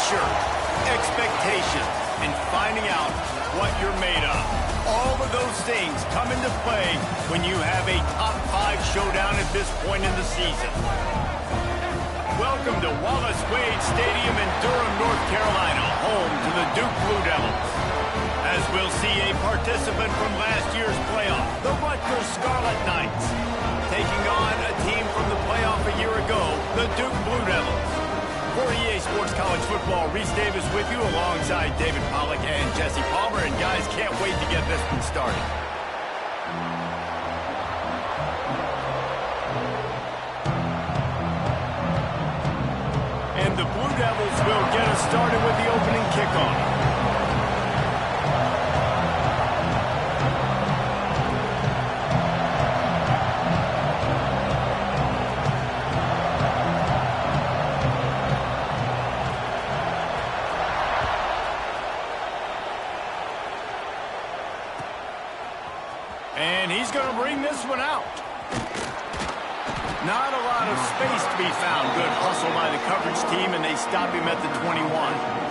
pressure, expectations, and finding out what you're made of. All of those things come into play when you have a top 5 showdown at this point in the season. Welcome to Wallace Wade Stadium in Durham, North Carolina, home to the Duke Blue Devils. As we'll see a participant from last year's playoff, the Rutgers Scarlet Knights, taking on a team from the playoff a year ago, the Duke Blue Devils. For EA Sports College Football, Reese Davis with you alongside David Pollack and Jesse Palmer. And guys, can't wait to get this one started. And the Blue Devils will get us started with the opening kickoff. And he's going to bring this one out. Not a lot of space to be found. Good hustle by the coverage team, and they stop him at the 21.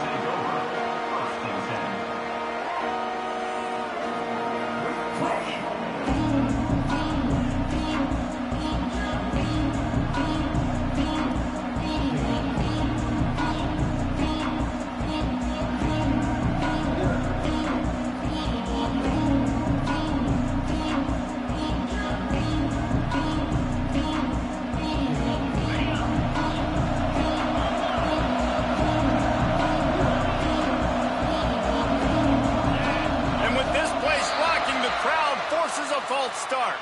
False start.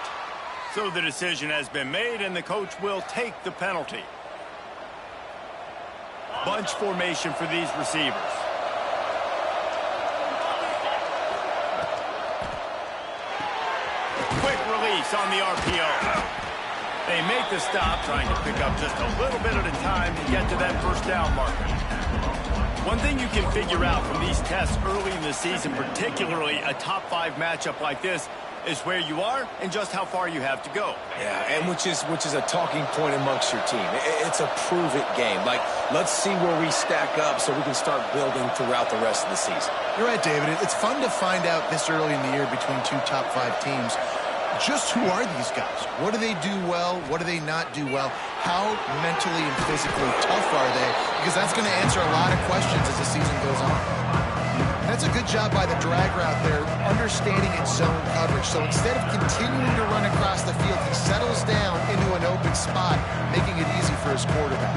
So the decision has been made, and the coach will take the penalty. Bunch formation for these receivers. Quick release on the RPO. They make the stop, trying to pick up just a little bit at a time to get to that first down marker. One thing you can figure out from these tests early in the season, particularly a top 5 matchup like this, is where you are and just how far you have to go. Yeah, and which is a talking point amongst your team. It's a prove-it game. Like, let's see where we stack up so we can start building throughout the rest of the season. You're right, David. It's fun to find out this early in the year between 2 top 5 teams. Just who are these guys? What do they do well? What do they not do well? How mentally and physically tough are they? Because that's going to answer a lot of questions as the season goes on. That's a good job by the drag route there, understanding its zone coverage. So instead of continuing to run across the field, he settles down into an open spot, making it easy for his quarterback.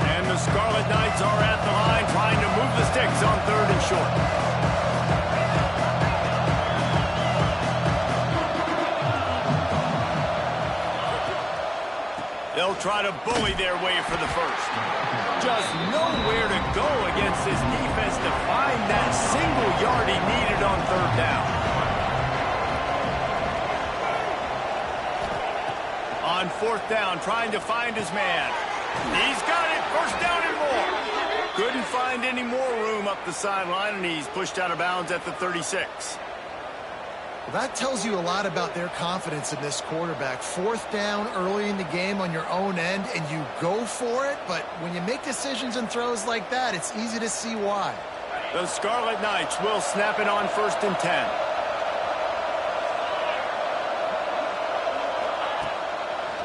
And the Scarlet Knights are at the line, trying to move the sticks on 3rd and short. They'll try to bully their way for the first. Just nowhere to go against this defense to find that single yard he needed on 3rd down. On 4th down, trying to find his man. He's got it, 1st down and more. Couldn't find any more room up the sideline, and he's pushed out of bounds at the 36. Well, that tells you a lot about their confidence in this quarterback. 4th down early in the game on your own end, and you go for it. But when you make decisions and throws like that, it's easy to see why. The Scarlet Knights will snap it on 1st and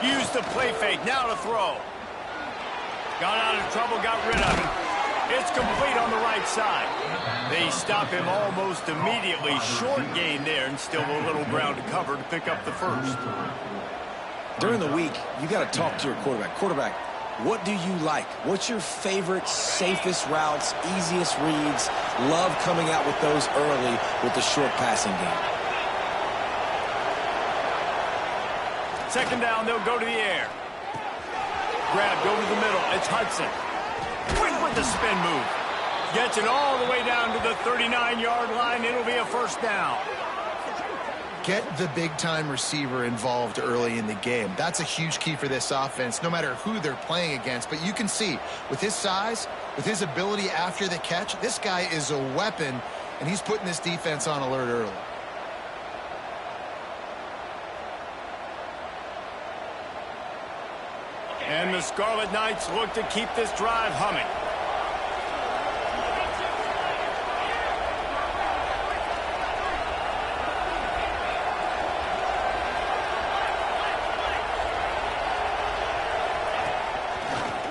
10. Use the play fake, now to throw. Got out of trouble, got rid of it. It's complete on the right side. They stop him almost immediately. Short gain there, and still a little ground to cover to pick up the first. During the week, you got to talk to your quarterback. Quarterback, what do you like? What's your favorite, safest routes, easiest reads? Love coming out with those early with the short passing game. 2nd down, they'll go to the air. Grabbed over the middle. It's Hudson. Quick with the spin move. Gets it all the way down to the 39-yard line. It'll be a 1st down. Get the big-time receiver involved early in the game. That's a huge key for this offense, no matter who they're playing against. But you can see, with his size, with his ability after the catch, this guy is a weapon, and he's putting this defense on alert early. And the Scarlet Knights look to keep this drive humming.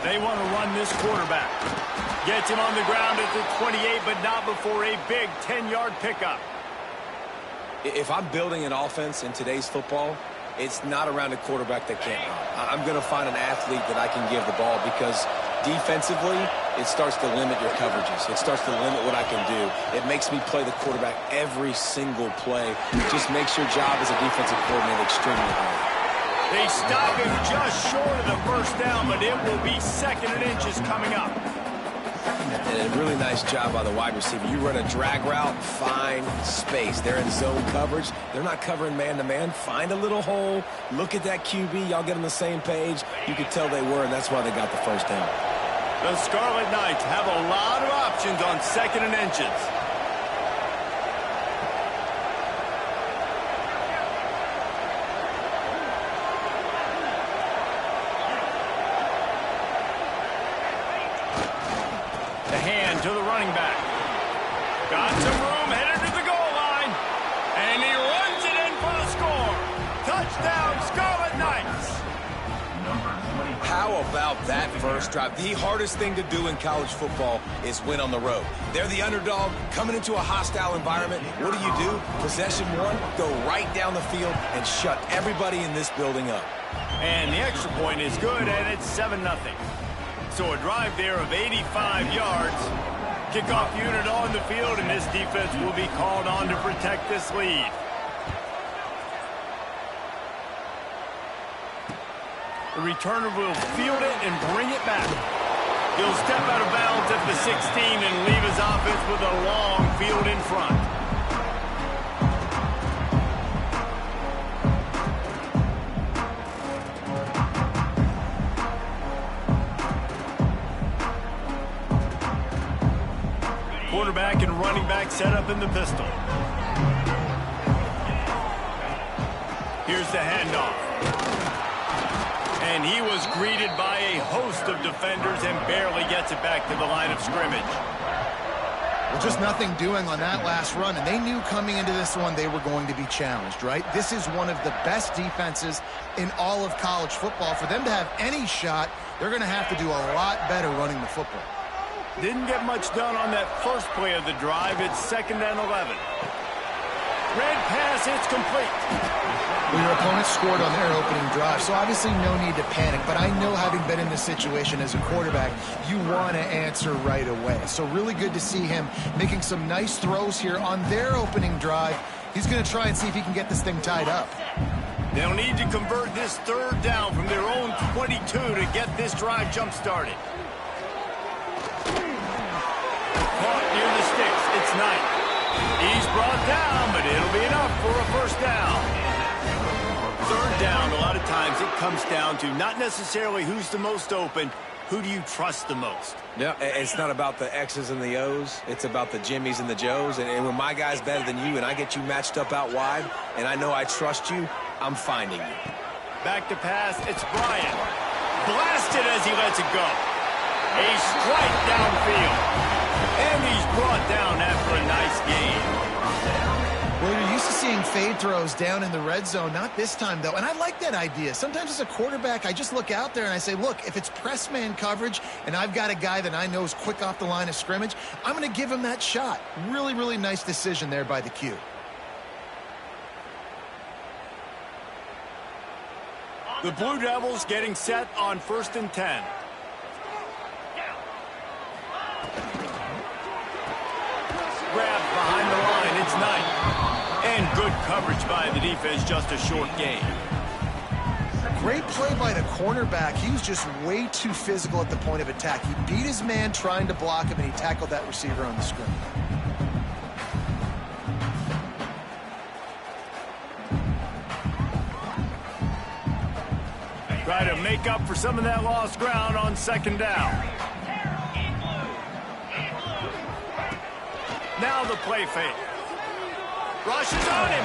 They want to run this quarterback. Gets him on the ground at the 28, but not before a big 10-yard pickup. If I'm building an offense in today's football, it's not around a quarterback that can't run. I'm going to find an athlete that I can give the ball because defensively, it starts to limit your coverages. It starts to limit what I can do. It makes me play the quarterback every single play. It just makes your job as a defensive coordinator extremely hard. They stop him just short of the first down, but it will be 2nd and inches coming up. And a really nice job by the wide receiver. You run a drag route, find space. They're in zone coverage. They're not covering man-to-man. Find a little hole. Look at that QB. Y'all get on the same page. You could tell they were, and that's why they got the first down. The Scarlet Knights have a lot of options on 2nd and inches. To the running back. Got some room, headed to the goal line. And he runs it in for the score. Touchdown, Scarlet Knights. How about that first drive? The hardest thing to do in college football is win on the road. They're the underdog coming into a hostile environment. What do? Possession one, go right down the field and shut everybody in this building up. And the extra point is good, and it's 7-0. So a drive there of 85 yards. Kickoff unit on the field, and this defense will be called on to protect this lead. The returner will field it and bring it back. He'll step out of bounds at the 16 and leave his offense with a long field in front. Quarterback and running back set up in the pistol. Here's the handoff. And he was greeted by a host of defenders and barely gets it back to the line of scrimmage. Well, just nothing doing on that last run, and they knew coming into this one they were going to be challenged, right? This is one of the best defenses in all of college football. For them to have any shot, they're going to have to do a lot better running the football. Didn't get much done on that first play of the drive. It's 2nd and 11. Red pass, it's complete. Well, your opponent scored on their opening drive, so obviously no need to panic. But I know, having been in this situation as a quarterback, you want to answer right away. So really good to see him making some nice throws here on their opening drive. He's going to try and see if he can get this thing tied up. They'll need to convert this 3rd down from their own 22 to get this drive jump-started. Caught near the sticks. It's Knight. He's brought down, but it'll be enough for a first down. 3rd down, a lot of times it comes down to not necessarily who's the most open, who do you trust the most? Yeah, it's not about the X's and the O's. It's about the Jimmys and the Joes. And when my guy's better than you and I get you matched up out wide, and I know I trust you, I'm finding you. Back to pass, it's Bryant. Blasted as he lets it go. A strike downfield. And he's brought down after a nice gain. Well, you're used to seeing fade throws down in the red zone. Not this time, though. And I like that idea. Sometimes as a quarterback, I just look out there and I say, look, if it's press man coverage and I've got a guy that I know is quick off the line of scrimmage, I'm going to give him that shot. Really, really nice decision there by the Q. The Blue Devils getting set on 1st and 10. Grabbed behind the line, it's Knight. And good coverage by the defense, just a short gain. Great play by the cornerback. He was just way too physical at the point of attack. He beat his man trying to block him, and he tackled that receiver on the screen. Try to make up for some of that lost ground on 2nd down. Now the play fake. Rushes on him.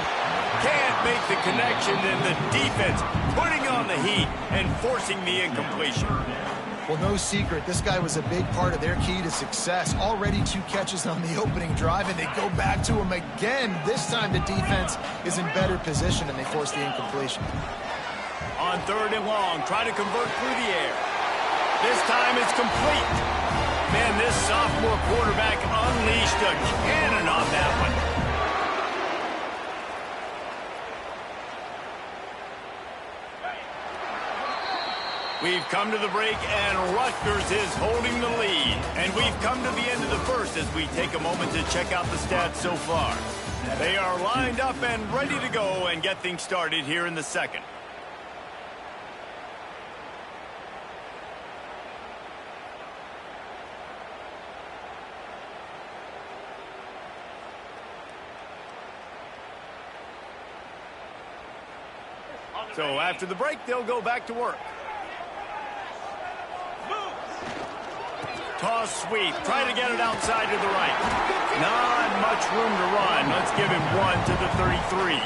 Can't make the connection, and the defense putting on the heat and forcing the incompletion. Well, no secret, this guy was a big part of their key to success. Already 2 catches on the opening drive, and they go back to him again. This time the defense is in better position, and they force the incompletion. On 3rd and long, try to convert through the air. This time it's complete. Man, this sophomore quarterback unleashed a cannon on that one. We've come to the break, and Rutgers is holding the lead. And we've come to the end of the first as we take a moment to check out the stats so far. They are lined up and ready to go and get things started here in the second. So after the break, they'll go back to work. Toss sweep. Try to get it outside to the right. Not much room to run. Let's give him 1 to the 33.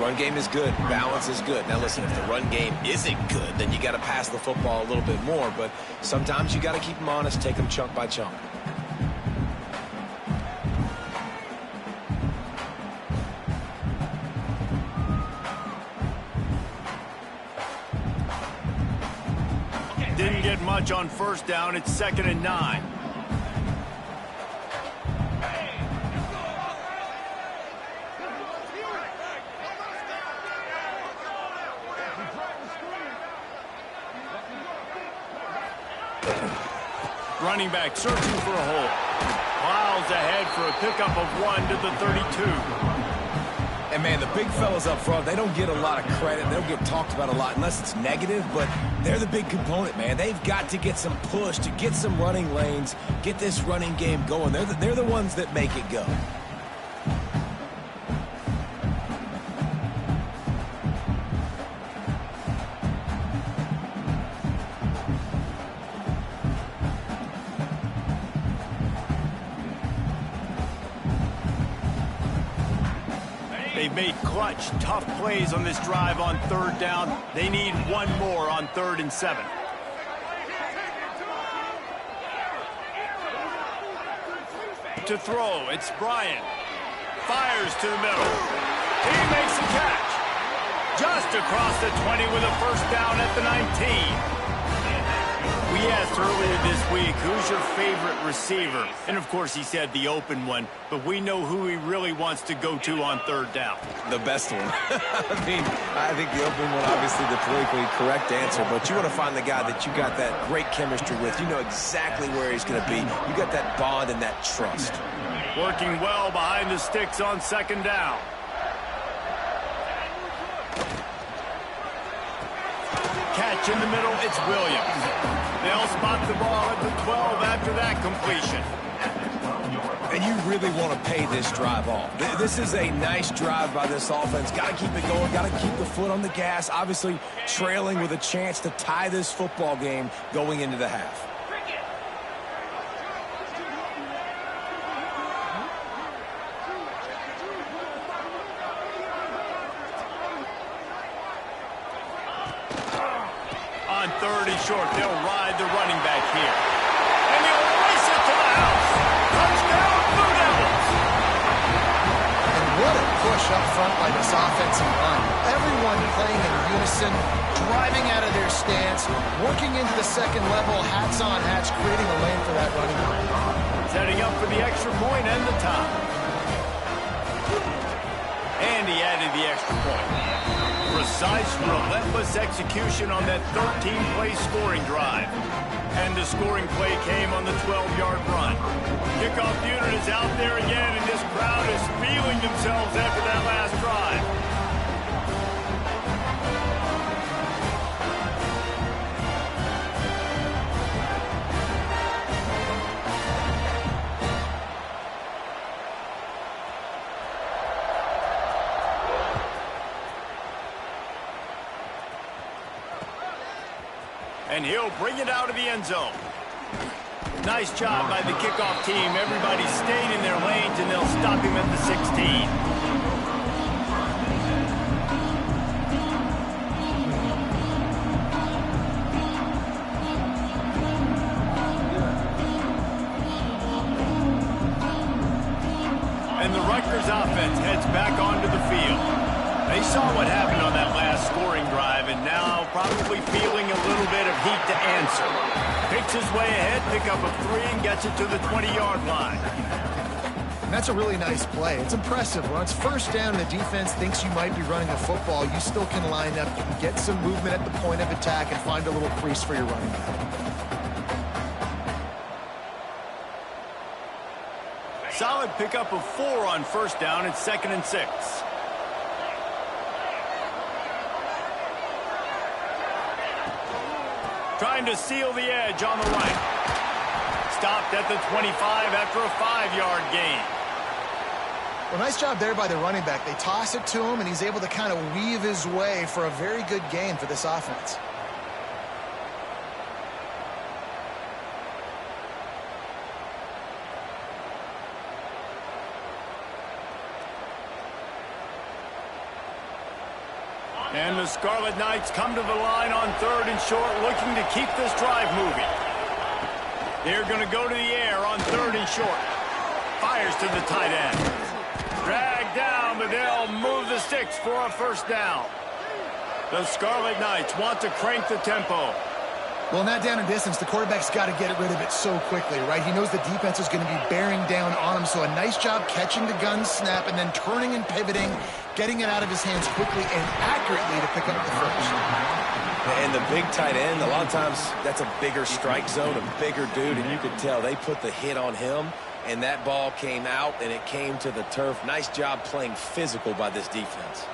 Run game is good. Balance is good. Now listen, if the run game isn't good, then you got to pass the football a little bit more. But sometimes you got to keep them honest, take them chunk by chunk. Didn't get much on 1st down. It's 2nd and 9. Running back searching for a hole. Miles ahead for a pickup of 1 to the 32. And, man, the big fellas up front, they don't get a lot of credit. They don't get talked about a lot unless it's negative, but they're the big component, man. They've got to get some push, to get some running lanes, get this running game going. They're the ones that make it go. They've made clutch, tough plays on this drive on 3rd down. They need 1 more on 3rd and 7. To throw, it's Bryant. Fires to the middle. He makes a catch. Just across the 20 with a 1st down at the 19. We asked earlier this week, who's your favorite receiver? And, of course, he said the open one, but we know who he really wants to go to on 3rd down. The best one. I think the open one, obviously the politically correct answer, but you want to find the guy that you got that great chemistry with. You know exactly where he's going to be. You got that bond and that trust. Working well behind the sticks on 2nd down. Catch in the middle, it's Williams. They'll spot the ball at the 12 after that completion. And you really want to pay this drive off. This is a nice drive by this offense. Got to keep it going. Got to keep the foot on the gas. Obviously trailing with a chance to tie this football game going into the half. On 3rd and short, they'll ride the running back here. And he'll race it to the house. Touchdown, Blue Devils. And what a push up front by this offensive line. Everyone playing in unison, driving out of their stance, working into the 2nd level, hats on hats, creating a lane for that running back. Setting up for the extra point and the tie. And he added the extra point. Precise, relentless execution on that 13-play scoring drive. And the scoring play came on the 12-yard run. Kickoff unit is out there again, and this crowd is feeling themselves after that last drive. And he'll bring it out of the end zone. Nice job by the kickoff team. Everybody stayed in their lanes, and they'll stop him at the 16. Raiders offense heads back onto the field. They saw what happened on that last scoring drive and now probably feeling a little bit of heat to answer. Picks his way ahead, pick up a 3 and gets it to the 20-yard line. And that's a really nice play. It's impressive. When it's first down and the defense thinks you might be running a football, you still can line up. You can get some movement at the point of attack and find a little crease for your running back. Solid pickup of 4 on first down. It's 2nd and 6. Trying to seal the edge on the right. Stopped at the 25 after a 5-yard gain. Well, nice job there by the running back. They toss it to him, and he's able to kind of weave his way for a very good gain for this offense. And the Scarlet Knights come to the line on 3rd and short, looking to keep this drive moving. They're going to go to the air on 3rd and short. Fires to the tight end. Dragged down, but they'll move the sticks for a first down. The Scarlet Knights want to crank the tempo. Well, in that down and distance, the quarterback's got to get rid of it so quickly, right? He knows the defense is going to be bearing down on him, so a nice job catching the gun snap and then turning and pivoting, getting it out of his hands quickly and accurately to pick up the first. And the big tight end, a lot of times that's a bigger strike zone, a bigger dude, and you could tell they put the hit on him, and that ball came out, and it came to the turf. Nice job playing physical by this defense.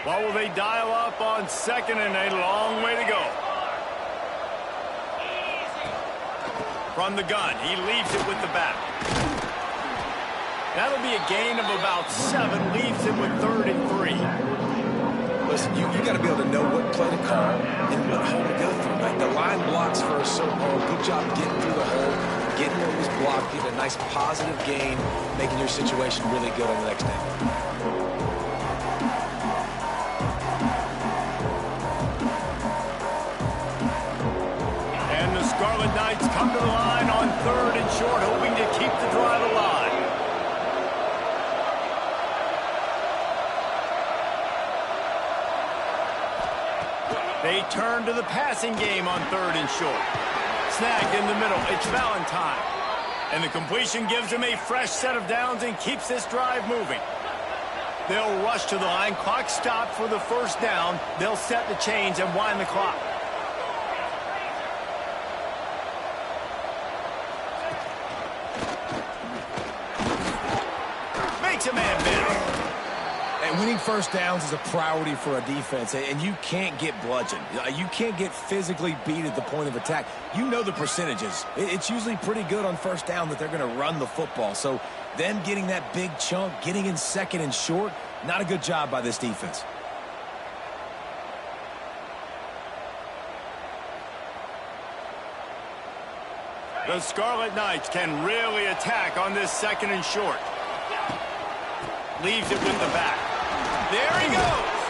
What will they dial up on 2nd and a long way to go? From the gun, he leaves it with the back. That'll be a gain of about 7, leaves it with 3rd and 3. Listen, you got to be able to know what play to call and what hole to go through. Like the line blocks for a certain hole. Good job getting through the hole, getting what was blocked, getting a nice positive gain, making your situation really good on the next down. Scarlet Knights come to the line on 3rd and short, hoping to keep the drive alive. They turn to the passing game on 3rd and short. Snagged in the middle, it's Valentine. And the completion gives him a fresh set of downs and keeps this drive moving. They'll rush to the line, clock stopped for the first down. They'll set the chains and wind the clock. A man miss. And winning first downs is a priority for a defense, and you can't get bludgeoned. You can't get physically beat at the point of attack. You know the percentages. It's usually pretty good on first down that they're going to run the football. So them getting that big chunk, getting in 2nd and short, not a good job by this defense. The Scarlet Knights can really attack on this 2nd and short. Leaves it with the back. There he goes.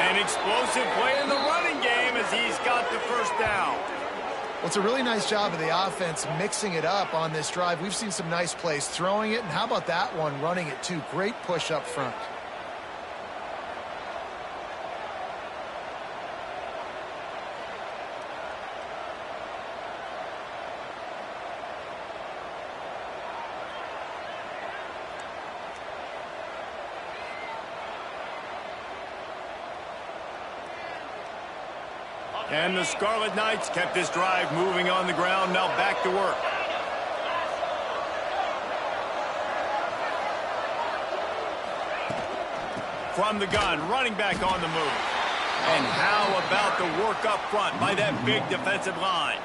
An explosive play in the running game as he's got the first down. Well, it's a really nice job of the offense mixing it up on this drive. We've seen some nice plays throwing it, and how about that one running it too? Great push up front. And the Scarlet Knights kept this drive moving on the ground. Now back to work. From the gun, running back on the move. And how about the work up front by that big defensive line?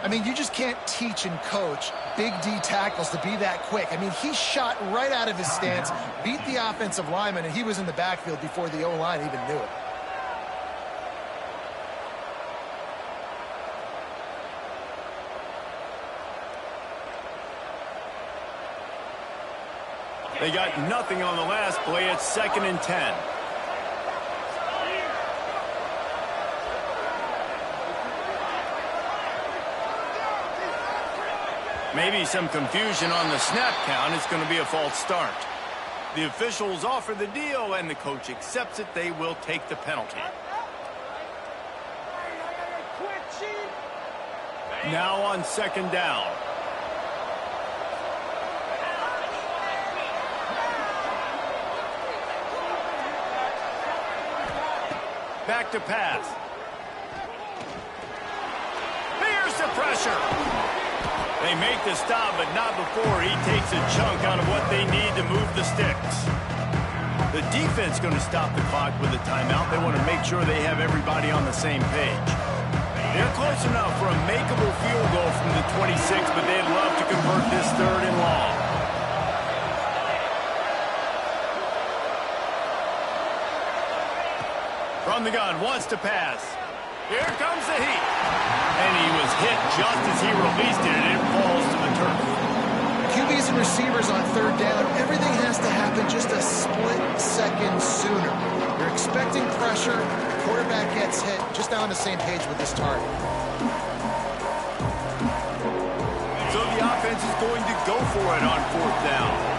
I mean, you just can't teach and coach big D tackles to be that quick. I mean, he shot right out of his stance, beat the offensive lineman, and he was in the backfield before the O-line even knew it. They got nothing on the last play. It's 2nd and 10. Maybe some confusion on the snap count. It's going to be a false start. The officials offer the deal, and the coach accepts it. They will take the penalty. Now on 2nd down. Back to pass. Here's the pressure. They make the stop, but not before he takes a chunk out of what they need to move the sticks. The defense going to stop the clock with a timeout. They want to make sure they have everybody on the same page. They're close enough for a makeable field goal from the 26, but they'd love to convert this 3rd and long. From the gun, wants to pass. Here comes the heat. And he was hit just as he released it, and it falls to the turf. QBs and receivers on 3rd down, everything has to happen just a split second sooner. You're expecting pressure, quarterback gets hit, just not on the same page with this target. So the offense is going to go for it on 4th down.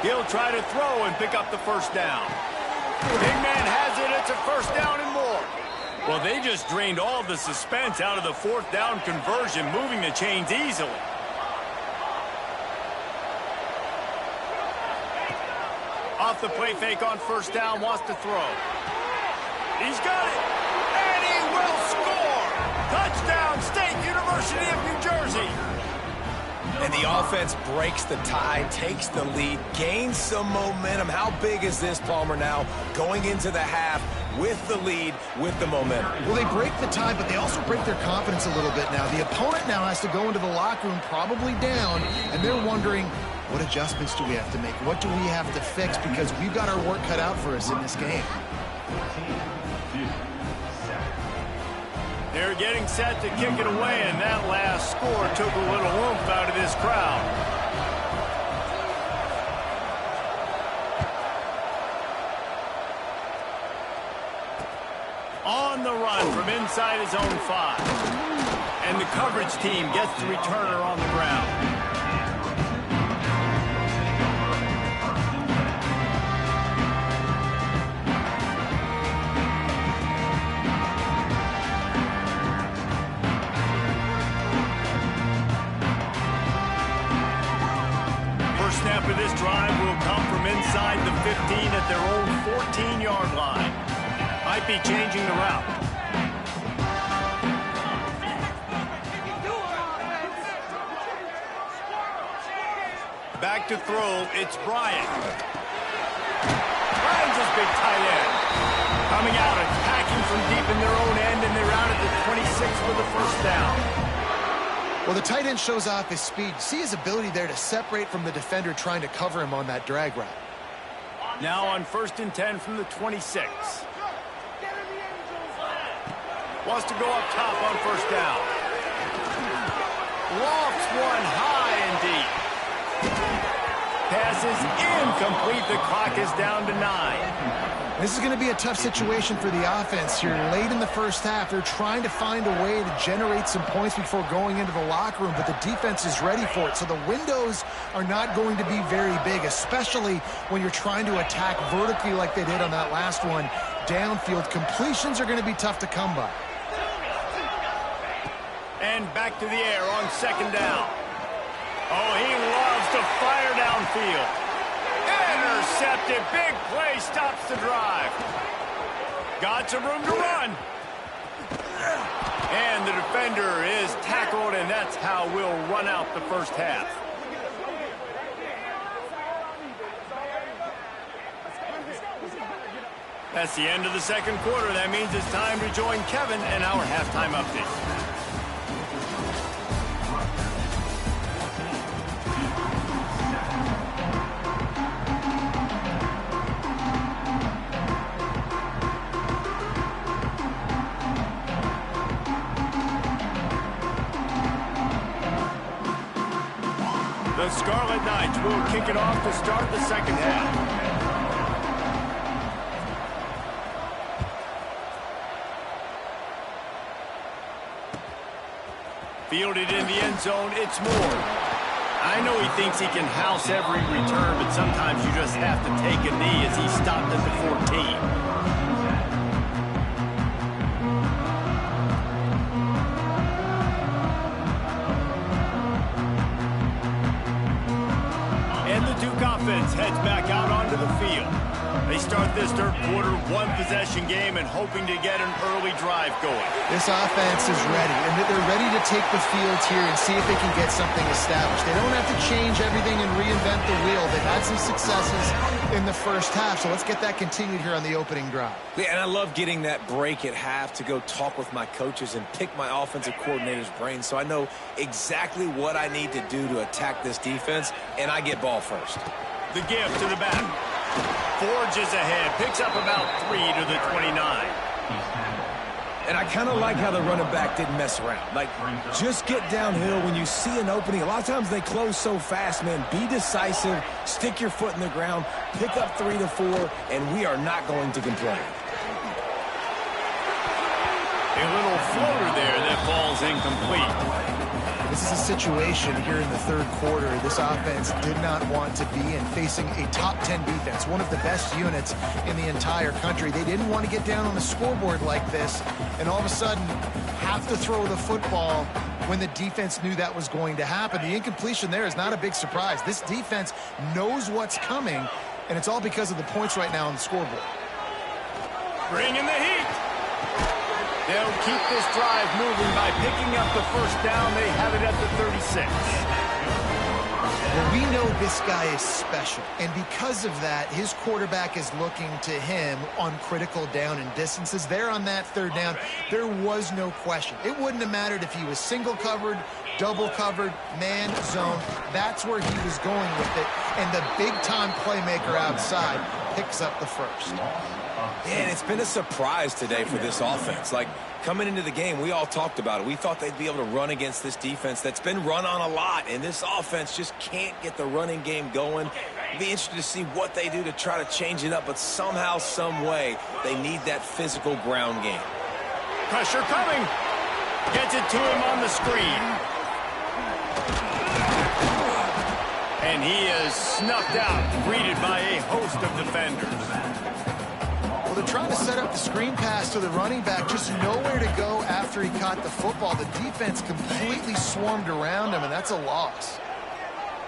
He'll try to throw and pick up the 1st down. Big man has it. It's a 1st down and more. Well, they just drained all the suspense out of the 4th down conversion, moving the chains easily. Off the play fake on 1st down, wants to throw. He's got it, and he will score! Touchdown, State University of New Jersey! And the offense breaks the tie, takes the lead, gains some momentum. How big is this, Palmer, now going into the half with the lead, with the momentum? Well, they break the tie, but they also break their confidence a little bit now. The opponent now has to go into the locker room probably down, and they're wondering, what adjustments do we have to make? What do we have to fix? Because we've got our work cut out for us in this game. They're getting set to kick it away, and that last score took a little oomph out of this crowd. On the run from inside his own 5. And the coverage team gets the returner on the ground. Snap of this drive will come from inside the 15 at their own 14-yard line. Might be changing the route. Back to throw, it's Bryant. Bryant's his big tight end. Coming out, attacking from deep in their own end, and they're out at the 26 for the 1st down. Well, the tight end shows off his speed. See his ability there to separate from the defender trying to cover him on that drag route. Now on 1st and 10 from the 26. Wants to go up top on 1st down. Lofts one high and deep. Pass is incomplete. The clock is down to 9. This is going to be a tough situation for the offense here. Late in the 1st half, they're trying to find a way to generate some points before going into the locker room, but the defense is ready for it. So the windows are not going to be very big, especially when you're trying to attack vertically like they did on that last one. Downfield completions are going to be tough to come by. And back to the air on 2nd down. Oh, he loves to fire downfield. Intercepted. Big play stops the drive. Got some room to run. And the defender is tackled, and that's how we'll run out the 1st half. That's the end of the 2nd quarter. That means it's time to join Kevin and our halftime update. The Scarlet Knights will kick it off to start the second half. Fielded in the end zone, it's Moore. I know he thinks he can house every return, but sometimes you just have to take a knee as he stopped at the 14. And the Duke offense heads back out onto the field. They start this third quarter one-possession game and hoping to get an early drive going. This offense is ready, and they're ready to take the field here and see if they can get something established. They don't have to change everything and reinvent the wheel. They've had some successes in the first half, so let's get that continued here on the opening drive. Yeah, and I love getting that break at half to go talk with my coaches and pick my offensive coordinator's brain so I know exactly what I need to do to attack this defense, and I get ball first. The give to the back. Forges ahead, picks up about 3 to the 29. And I kind of like how the running back didn't mess around. Like, just get downhill when you see an opening. A lot of times they close so fast, man. Be decisive, stick your foot in the ground, pick up 3 to 4, and we are not going to complain. A little floater there that falls incomplete. This is a situation here in the third quarter this offense did not want to be in, facing a top 10 defense, one of the best units in the entire country. They didn't want to get down on the scoreboard like this and all of a sudden have to throw the football when the defense knew that was going to happen. The incompletion there is not a big surprise. This defense knows what's coming, and it's all because of the points right now on the scoreboard. Bringing the heat. They'll keep this drive moving by picking up the first down. They have it at the 36. Well, we know this guy is special, and because of that, his quarterback is looking to him on critical down and distances. There on that third down, there was no question. It wouldn't have mattered if he was single covered, double covered, man, zone. That's where he was going with it, and the big-time playmaker outside picks up the first. Man, it's been a surprise today for this offense. Like, coming into the game, we all talked about it. We thought they'd be able to run against this defense that's been run on a lot, and this offense just can't get the running game going. It'll be interesting to see what they do to try to change it up, but somehow, some way, they need that physical ground game. Pressure coming. Gets it to him on the screen. And he is snuffed out, greeted by a host of defenders. Well, they're trying to set up the screen pass to the running back, just nowhere to go after he caught the football. The defense completely swarmed around him, and that's a loss.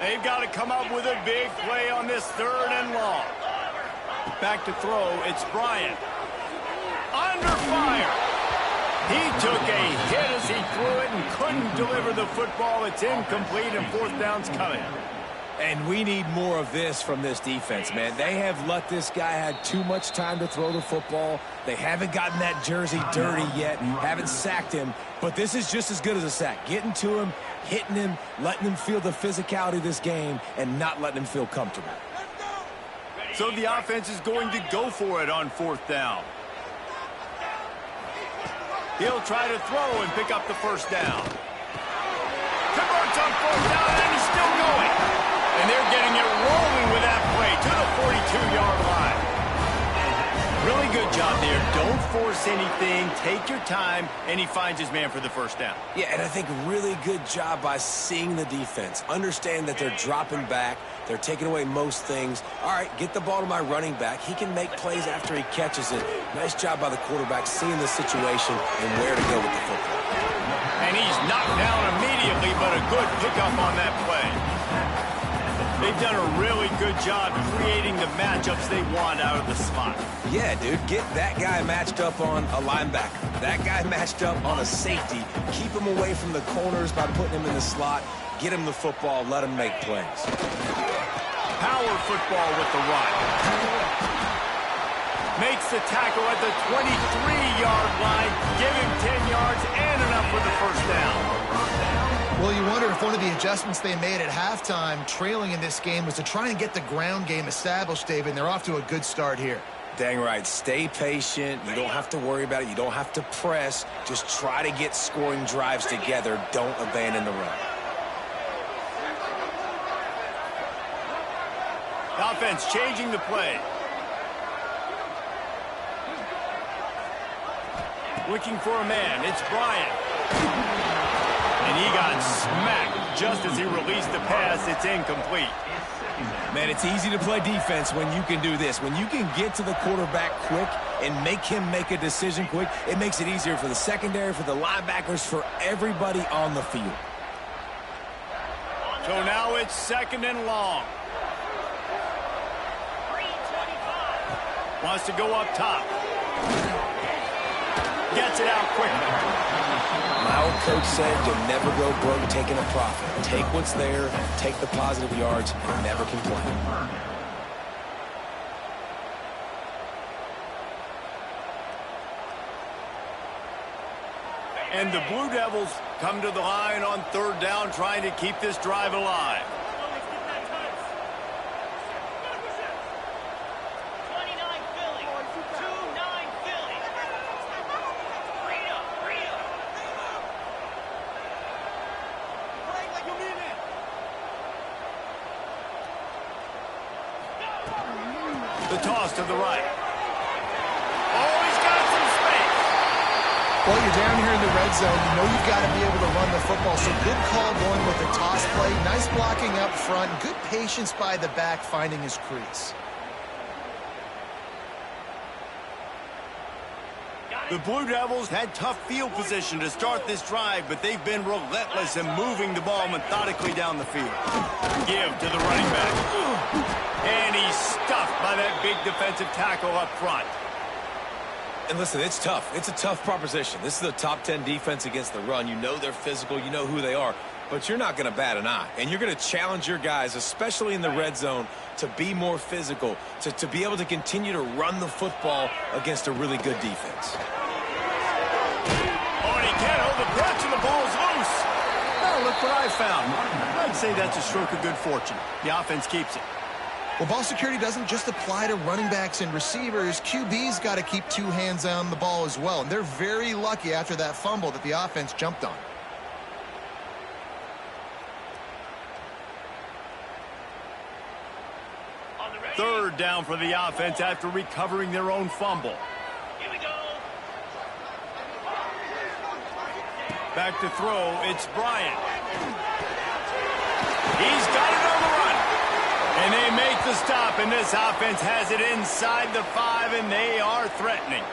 They've got to come up with a big play on this third and long. Back to throw, it's Bryant. Under fire. He took a hit as he threw it and couldn't deliver the football. It's incomplete, and fourth down's coming. And we need more of this from this defense, man. They have let this guy have too much time to throw the football. They haven't gotten that jersey dirty yet, haven't sacked him. But this is just as good as a sack. Getting to him, hitting him, letting him feel the physicality of this game, and not letting him feel comfortable. So the offense is going to go for it on fourth down. He'll try to throw and pick up the first down. Converts on fourth down, and he's still going. And they're getting it rolling with that play to the 42-yard line. Really good job there. Don't force anything. Take your time, and he finds his man for the first down. Yeah, and I think really good job by seeing the defense. Understand that they're dropping back. They're taking away most things. All right, get the ball to my running back. He can make plays after he catches it. Nice job by the quarterback seeing the situation and where to go with the football. And he's knocked down immediately, but a good pickup on that play. They've done a really good job creating the matchups they want out of the slot. Yeah, dude, get that guy matched up on a linebacker. That guy matched up on a safety. Keep him away from the corners by putting him in the slot. Get him the football. Let him make plays. Power football with the run. Makes the tackle at the 23-yard line. Give him 10 yards and enough for the first down. Well, you wonder if one of the adjustments they made at halftime, trailing in this game, was to try and get the ground game established, David, and they're off to a good start here. Dang right. Stay patient. You don't have to worry about it. You don't have to press. Just try to get scoring drives together. Don't abandon the run. Offense changing the play. Looking for a man. It's Bryant. And he got smacked just as he released the pass. It's incomplete. Man, it's easy to play defense when you can do this. When you can get to the quarterback quick and make him make a decision quick, it makes it easier for the secondary, for the linebackers, for everybody on the field. So now it's 2nd and long. Wants to go up top. Gets it out quickly. My old coach said you'll never go broke taking a profit. Take what's there, take the positive yards, and never complain. And the Blue Devils come to the line on 3rd down, trying to keep this drive alive. The toss to the right. Oh, he's got some space. Well, you're down here in the red zone. You know you've got to be able to run the football. So good call going with the toss play. Nice blocking up front. Good patience by the back finding his crease. The Blue Devils had tough field position to start this drive, but they've been relentless in moving the ball methodically down the field. Give to the running back. And he's stuffed by that big defensive tackle up front. And listen, it's tough. It's a tough proposition. This is a top 10 defense against the run. You know they're physical. You know who they are. But you're not going to bat an eye. And you're going to challenge your guys, especially in the red zone, to be more physical, to be able to continue to run the football against a really good defense. Oh, and he can't hold the catch, and the ball's loose. Oh, look what I found. I'd say that's a stroke of good fortune. The offense keeps it. Well, ball security doesn't just apply to running backs and receivers. QB's got to keep 2 hands on the ball as well. And they're very lucky after that fumble that the offense jumped on. Third down for the offense after recovering their own fumble. Here we go. Back to throw, it's Bryant. He's got it on the run. And they make the stop, and this offense has it inside the 5, and they are threatening.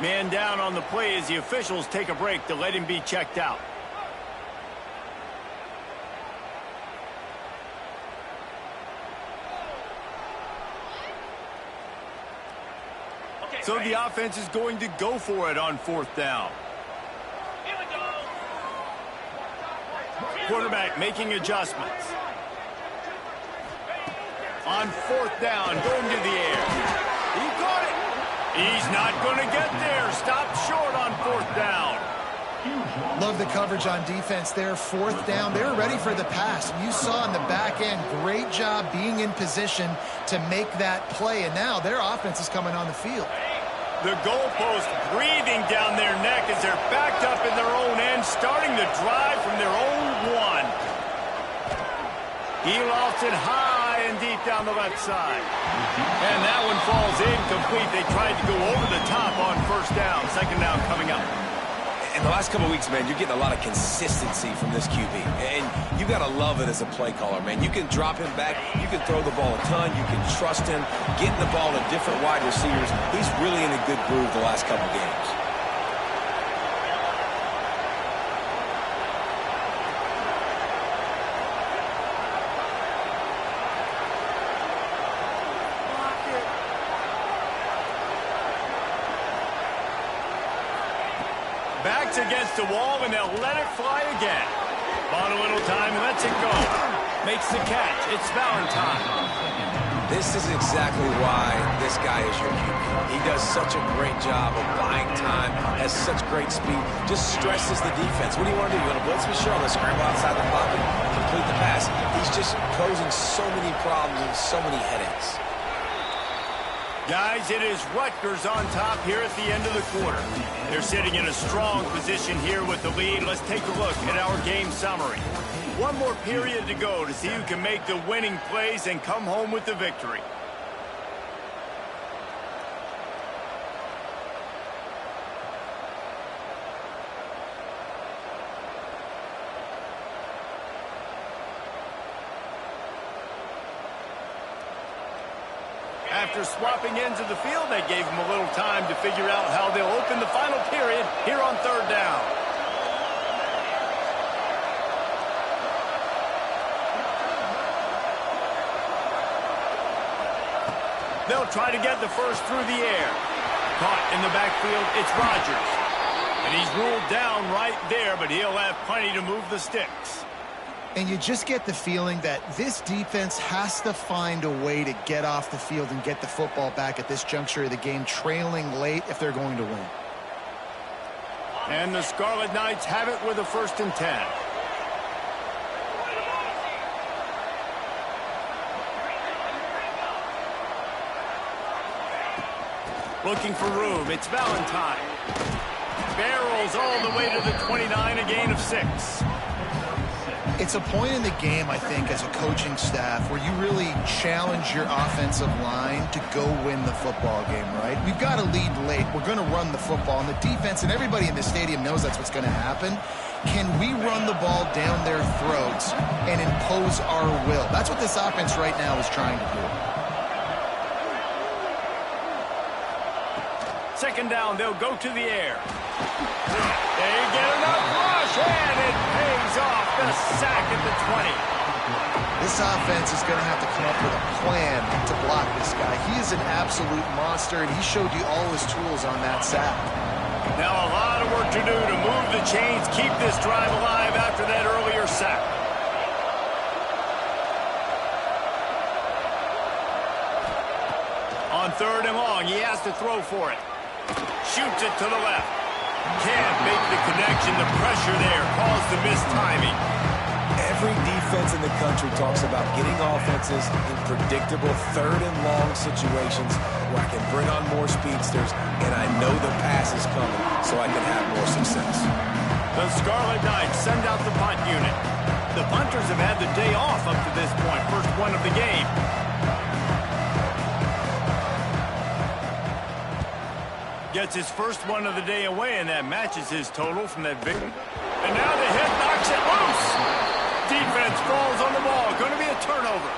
Man down on the play as the officials take a break to let him be checked out. So the offense is going to go for it on 4th down. Here we go. Quarterback making adjustments. On 4th down, going to the air. He got it. He's not going to get there. Stopped short on 4th down. Love the coverage on defense there. 4th down. They were ready for the pass. You saw in the back end, great job being in position to make that play. And now their offense is coming on the field. The goalpost breathing down their neck as they're backed up in their own end, starting the drive from their own 1. He lofts it high and deep down the left side. And that one falls incomplete. They tried to go over the top on 1st down. 2nd down coming up. In the last couple of weeks, man, you're getting a lot of consistency from this QB. And you got to love it as a play caller, man. You can drop him back. You can throw the ball a ton. You can trust him. Getting the ball to different wide receivers. He's really in a good groove the last couple games. Backs against the wall, and they'll let it fly again. Bought a little time, lets it go. Makes the catch. It's Valentine. This is exactly why this guy is your QB. He does such a great job of buying time, has such great speed, just stresses the defense. What do you want to do? You want to blitz me? Sure, I'm going to scramble outside the pocket, complete the pass. He's just posing so many problems and so many headaches. Guys, it is Rutgers on top here at the end of the quarter. They're sitting in a strong position here with the lead. Let's take a look at our game summary. One more period to go to see who can make the winning plays and come home with the victory. After swapping ends of the field, they gave them a little time to figure out how they'll open the final period here on third down. They'll try to get the first through the air. Caught in the backfield, it's Rodgers. And he's ruled down right there, but he'll have plenty to move the sticks. And you just get the feeling that this defense has to find a way to get off the field and get the football back at this juncture of the game, trailing late if they're going to win. And the Scarlet Knights have it with a 1st and 10. Looking for room, it's Valentine. Barrels all the way to the 29, a gain of 6. It's a point in the game, I think, as a coaching staff where you really challenge your offensive line to go win the football game, right? We've got to lead late. We're going to run the football. And the defense and everybody in the stadium knows that's what's going to happen. Can we run the ball down their throats and impose our will? That's what this offense right now is trying to do. 2nd down, they'll go to the air. They get enough rush, and it pays off the sack at the 20. This offense is going to have to come up with a plan to block this guy. He is an absolute monster, and he showed you all his tools on that sack. Now a lot of work to do to move the chains, keep this drive alive after that earlier sack. On 3rd and long, he has to throw for it. Shoots it to the left. Can't make the connection. The pressure there caused the missed timing. Every defense in the country talks about getting offenses in predictable 3rd and long situations where I can bring on more speedsters and I know the pass is coming so I can have more success. The Scarlet Knights send out the punt unit. The punters have had the day off up to this point. First one of the game. Gets his first one of the day away, and that matches his total from that victory. And now the hit knocks it loose. Defense falls on the ball. Going to be a turnover.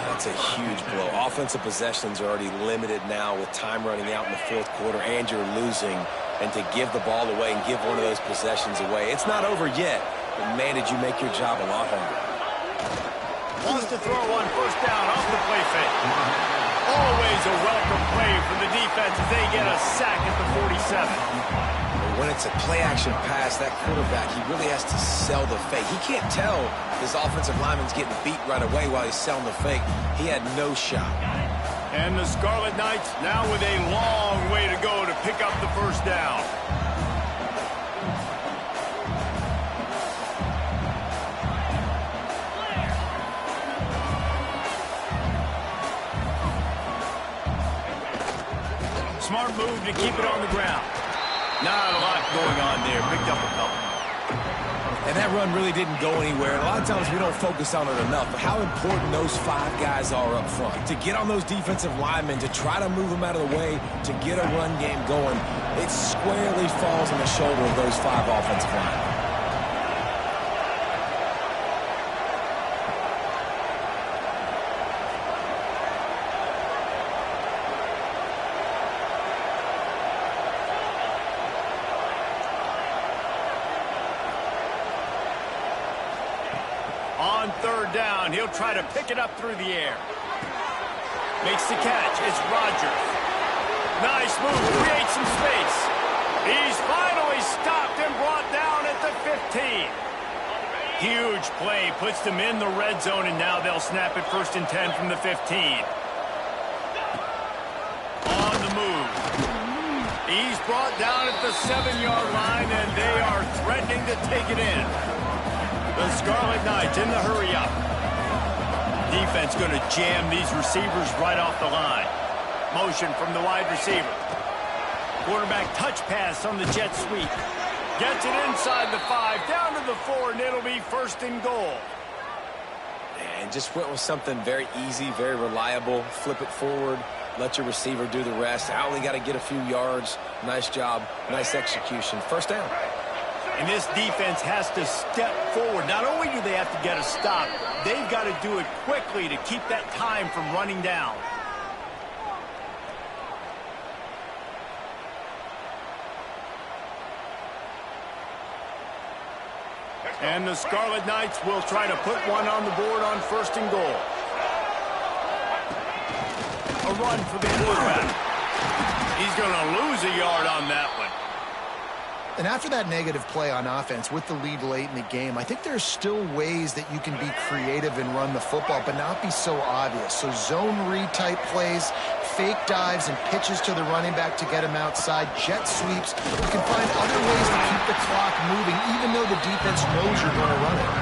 That's a huge blow. Offensive possessions are already limited now with time running out in the 4th quarter, and you're losing. And to give the ball away and give one of those possessions away, it's not over yet. But, man, did you make your job a lot harder. Wants to throw on 1st down off the play fake. Always a welcome play for the defense as they get a sack at the 47. When it's a play-action pass, that quarterback, he really has to sell the fake. He can't tell his offensive lineman's getting beat right away while he's selling the fake. He had no shot. And the Scarlet Knights now with a long way to go to pick up the 1st down. Smart move to keep it on the ground. Not a lot going on there. Picked up a couple. And that run really didn't go anywhere. And a lot of times we don't focus on it enough. But how important those 5 guys are up front. To get on those defensive linemen, to try to move them out of the way, to get a run game going, it squarely falls on the shoulder of those 5 offensive linemen. On 3rd down, he'll try to pick it up through the air. Makes the catch. It's Rodgers. Nice move. Creates some space. He's finally stopped and brought down at the 15. Huge play. Puts them in the red zone, and now they'll snap it 1st and 10 from the 15. On the move. He's brought down at the 7-yard line, and they are threatening to take it in. The Scarlet Knights in the hurry-up. Defense going to jam these receivers right off the line. motion from the wide receiver. Quarterback touch pass on the jet sweep. Gets it inside the 5, down to the 4, and it'll be 1st and goal. And just went with something very easy, very reliable. Flip it forward, let your receiver do the rest. I only got to get a few yards. Nice job, nice execution. 1st down. And this defense has to step forward. Not only do they have to get a stop, they've got to do it quickly to keep that time from running down. And the Scarlet Knights will try to put one on the board on 1st and goal. A run for the quarterback. He's going to lose a yard on that one. And after that negative play on offense with the lead late in the game, I think there's still ways that you can be creative and run the football, but not be so obvious. So zone read type plays, fake dives and pitches to the running back to get him outside, jet sweeps. You can find other ways to keep the clock moving, even though the defense knows you're going to run it.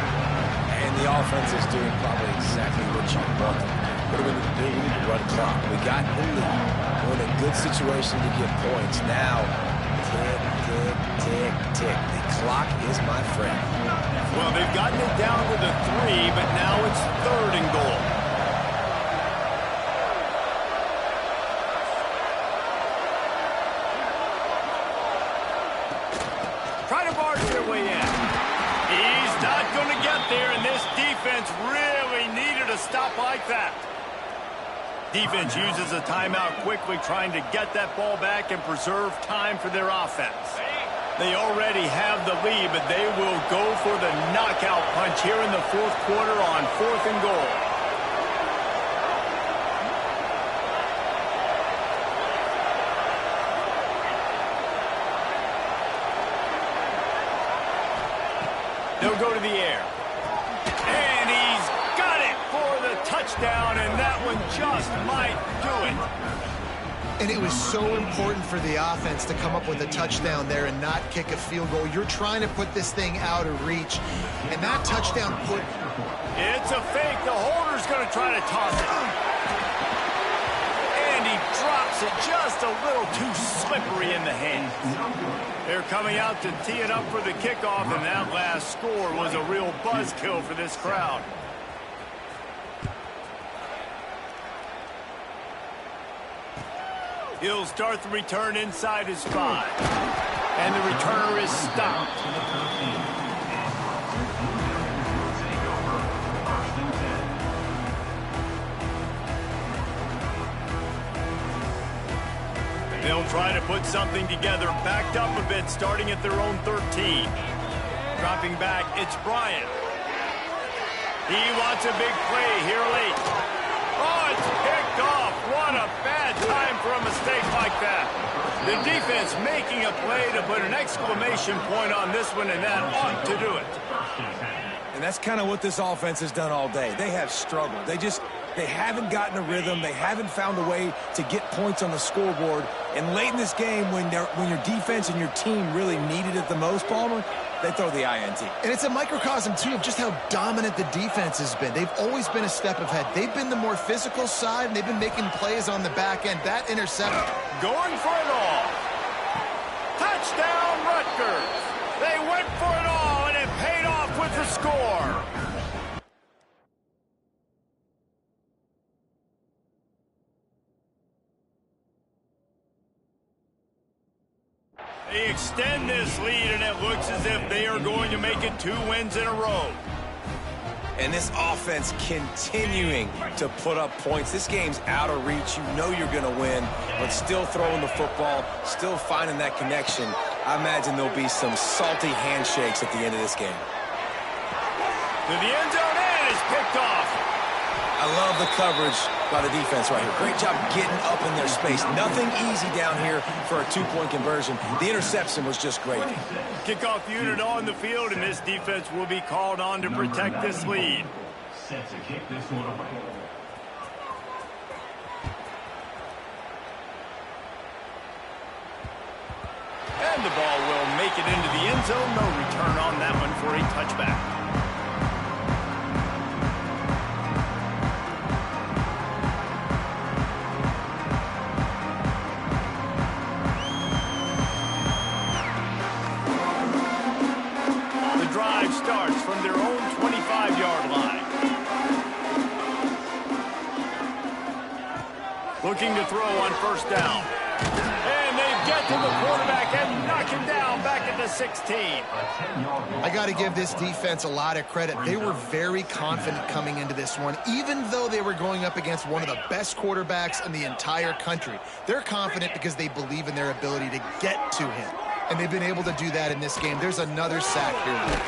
And the offense is doing probably exactly what you want. What do we need to do? We need to run clock. We got the lead. We're in a good situation to get points. Now, tick, tick, tick, tick. The clock is my friend. Well, they've gotten it down to the 3, but now it's 3rd and goal. Try to barge their way in. He's not going to get there, and this defense really needed a stop like that. Defense uses a timeout quickly, trying to get that ball back and preserve time for their offense. They already have the lead, but they will go for the knockout punch here in the 4th quarter on 4th and goal. They'll go to the air. And he's got it for the touchdown, and that one just might do it. And it was so important for the offense to come up with a touchdown there and not kick a field goal. You're trying to put this thing out of reach, and that touchdown put... It's a fake. The holder's going to try to toss it. And he drops it just a little too slippery in the hands. They're coming out to tee it up for the kickoff, and that last score was a real buzzkill for this crowd. He'll start the return inside his 5. And the returner is stopped. They'll try to put something together, backed up a bit, starting at their own 13. Dropping back, it's Bryant. He wants a big play here late. Oh, it's picked off. What a bad time for a mistake like that. The defense making a play to put an exclamation point on this one, and that ought to do it. And that's kind of what this offense has done all day. They have struggled. They haven't gotten a rhythm. They haven't found a way to get points on the scoreboard. And late in this game, when your defense and your team really needed it the most, Palmer, they throw the INT. And it's a microcosm, too, of just how dominant the defense has been. They've always been a step ahead. They've been the more physical side, and they've been making plays on the back end. That interception. Going for it all. Touchdown, Rutgers. They went for it all, and it paid off with the score. They extend this lead, and it looks as if they are going to make it 2 wins in a row. And this offense continuing to put up points. This game's out of reach. You know you're going to win, but still throwing the football, still finding that connection. I imagine there'll be some salty handshakes at the end of this game. To the end zone, and it's picked off. I love the coverage by the defense right here. Great job getting up in their space. Nothing easy down here for a 2-point conversion. The interception was just great. Kickoff unit on the field, and this defense will be called on to protect this lead. Set to kick this one away. And the ball will make it into the end zone. No return on that one for a touchback. Looking to throw on first down. And they get to the quarterback and knock him down back at the 16. I got to give this defense a lot of credit. They were very confident coming into this one, even though they were going up against one of the best quarterbacks in the entire country. They're confident because they believe in their ability to get to him. And they've been able to do that in this game. There's another sack here.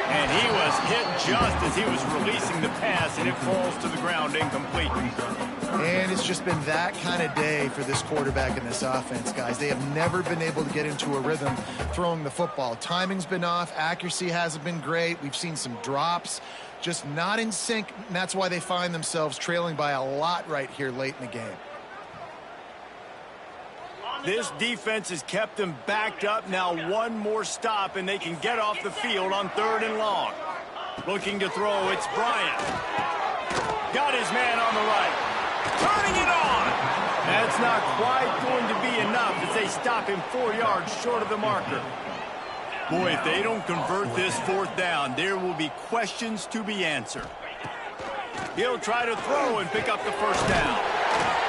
And he was hit just as he was releasing the pass, and it falls to the ground incomplete. And it's just been that kind of day for this quarterback in this offense, guys. They have never been able to get into a rhythm throwing the football. Timing's been off. Accuracy hasn't been great. We've seen some drops, just not in sync. And that's why they find themselves trailing by a lot right here late in the game. This defense has kept them backed up. Now one more stop, and they can get off the field on 3rd and long. Looking to throw, it's Bryant. Got his man on the right. Turning it on. That's not quite going to be enough as they stop him 4 yards short of the marker. Boy, if they don't convert this 4th down, there will be questions to be answered. He'll try to throw and pick up the first down.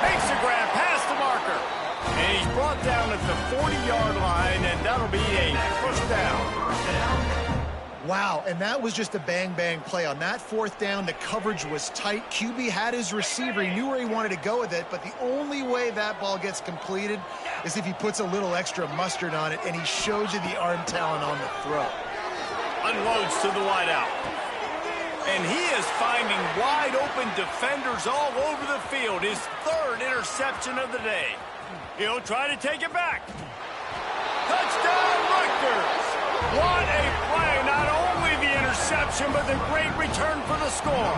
Makes a grab past the marker. And he's brought down at the 40-yard line, and that'll be a first down. Wow, and that was just a bang-bang play. On that 4th down, the coverage was tight. QB had his receiver. He knew where he wanted to go with it, but the only way that ball gets completed is if he puts a little extra mustard on it, and he shows you the arm talent on the throw. Unloads to the wideout. And he is finding wide-open defenders all over the field. His 3rd interception of the day. He'll try to take it back. Touchdown, Rutgers! What a play. Not only the interception, but the great return for the score.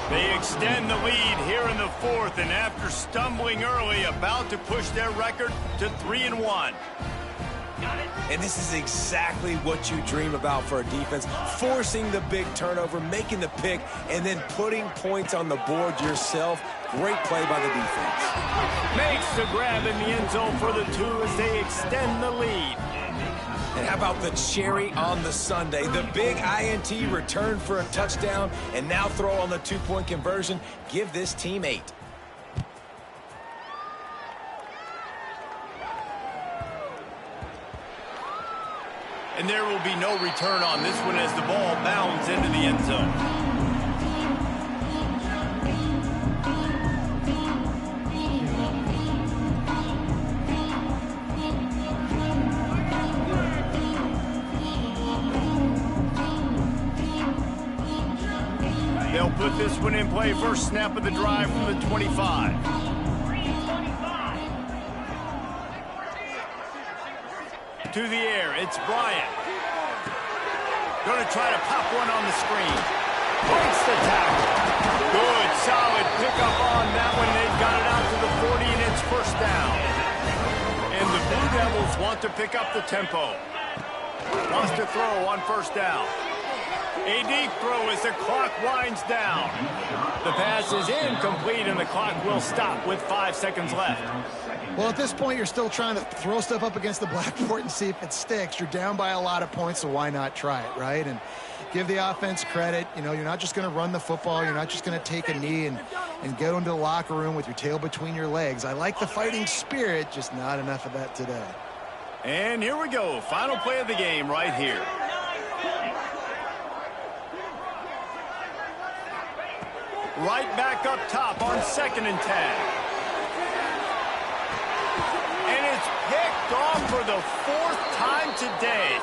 They extend the lead here in the 4th, and after stumbling early, about to push their record to 3-1. And this is exactly what you dream about for a defense, forcing the big turnover, making the pick, and then putting points on the board yourself. Great play by the defense. Makes the grab in the end zone for the 2 as they extend the lead. And how about the cherry on the sundae? The big INT return for a touchdown, and now throw on the 2-point conversion. Give this team 8. And there will be no return on this one as the ball bounds into the end zone. They'll put this one in play. First snap of the drive from the 25. To the air, it's Bryant. Going to try to pop one on the screen. Breaks the tackle. Good, solid pickup on that one. They've got it out to the 40, and it's first down. And the Blue Devils want to pick up the tempo. Wants to throw on first down. A deep throw as the clock winds down. The pass is incomplete, and the clock will stop with 5 seconds left. Well, at this point, you're still trying to throw stuff up against the blackboard and see if it sticks. You're down by a lot of points, so why not try it, right? And give the offense credit. You know, you're not just going to run the football. You're not just going to take a knee and go into the locker room with your tail between your legs. I like the fighting spirit, just not enough of that today. And here we go. Final play of the game right here. Right back up top on 2nd and 10. And it's picked off for the 4th time today.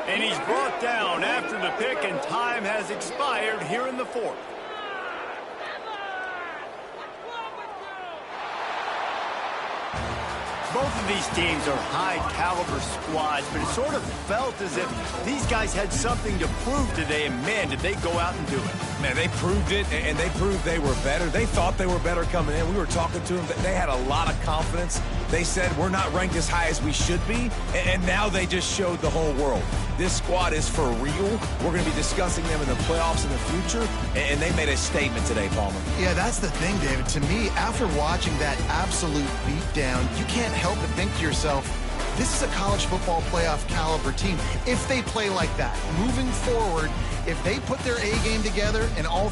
And he's brought down after the pick, and time has expired here in the 4th. Both of these teams are high-caliber squads, but it sort of felt as if these guys had something to prove today, and man, did they go out and do it. Man, they proved it, and they proved they were better. They thought they were better coming in. We were talking to them. They had a lot of confidence. They said, we're not ranked as high as we should be, and now they just showed the whole world. This squad is for real. We're going to be discussing them in the playoffs in the future, and they made a statement today, Palmer. Yeah, that's the thing, David. To me, after watching that absolute beatdown, you can't help but think to yourself, this is a college football playoff caliber team. If they play like that, moving forward, if they put their A game together and all